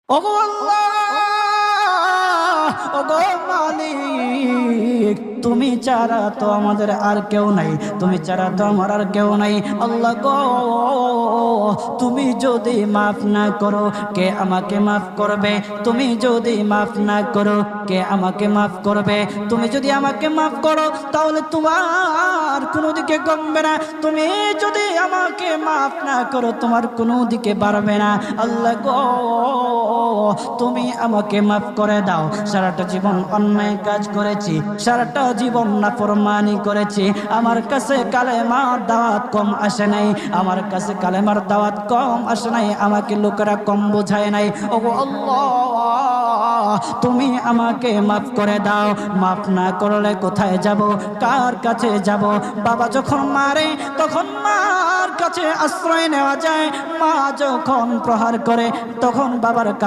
ওগো আল্লাহ, ওগো মালিক, তুমি ছাড়া তো আমাদের আর কেউ নাই, তুমি ছাড়া তো আমার আর কেউ নাই। আল্লাহ গো, তুমি যদি মাফ না করো কে আমাকে মাফ করবে? তুমি যদি মাফ না করো কে আমাকে মাফ করবে? তুমি যদি আমাকে মাফ করো তাহলে তোমার কোনো দিকে কমবে না, তুমি যদি আমাকে মাফ না করো তোমার কোনো দিকে বাড়বে না। আল্লাহ গো, তুমি আমাকে মাফ করে দাও। সারাটা জীবন অন্যায় কাজ করেছি, সারাটা জীবন নাফরমানি করেছি, আমার কাছে কালেমার দাওয়াত কম আসে নাই, আমার কাছে কালেমার দাওয়াত কম আসে নাই, আমাকে লোকেরা কম বোঝায় নাই। ওগো আল্লাহ, তুমি আমাকে মাফ করে দাও। মাফ না করলে কোথায় যাব, কার কাছে যাব? বাবা যখন মারে তখন মার কাছে আশ্রয় নেওয়া যায়, মা যখন প্রহার করে তখন বাবার কাছে